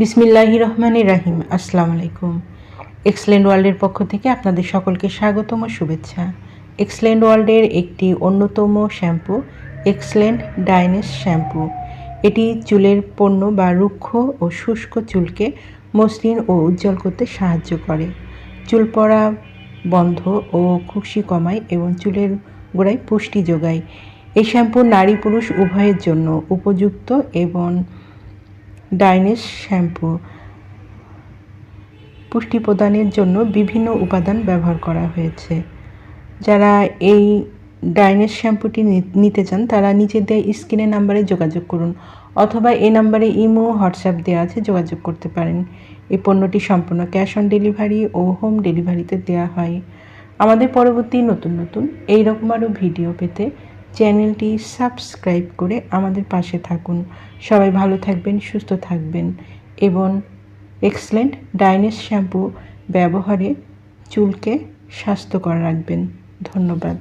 বিসমিল্লাহির রহমানির রাহিম। আসসালামু আলাইকুম। এক্সেলেন্ট ওয়ার্ল্ডের পক্ষ থেকে আপনাদের সকলকে স্বাগতম ও শুভেচ্ছা। এক্সেলেন্ট ওয়ার্ল্ডের একটি অন্যতম শ্যাম্পু এক্সেলেন্ট ডাইনেস শ্যাম্পু। এটি চুলের পণ্য বা রুক্ষ ও শুষ্ক চুলকে মসৃণ ও উজ্জ্বল করতে সাহায্য করে, চুল পড়া বন্ধ ও খুশকি কমায় এবং চুলের গোড়ায় পুষ্টি যোগায়। এই শ্যাম্পু নারী পুরুষ উভয়ের জন্য উপযুক্ত এবং ডাইনেস শ্যাম্পু পুষ্টি প্রদানের জন্য বিভিন্ন উপাদান ব্যবহার করা হয়েছে। যারা এই ডাইনেস শ্যাম্পুটি নিতে চান তারা নিচে দেওয়া স্ক্রিনের নাম্বারে যোগাযোগ করুন, অথবা এই নাম্বারে ইমো হোয়াটসঅ্যাপ দেওয়া আছে, যোগাযোগ করতে পারেন। এই পণ্যটি সম্পূর্ণ ক্যাশ অন ডেলিভারি ও হোম ডেলিভারিতে দেওয়া হয়। আমাদের পরবর্তী নতুন এইরকম আরও ভিডিও পেতে চ্যানেলটি সাবস্ক্রাইব করে আমাদের পাশে থাকুন। সবাই ভালো থাকবেন, সুস্থ থাকবেন এবং এক্সেলেন্ট ডাইনেস শ্যাম্পু ব্যবহারে চুলকে স্বাস্থ্যকর রাখবেন। ধন্যবাদ।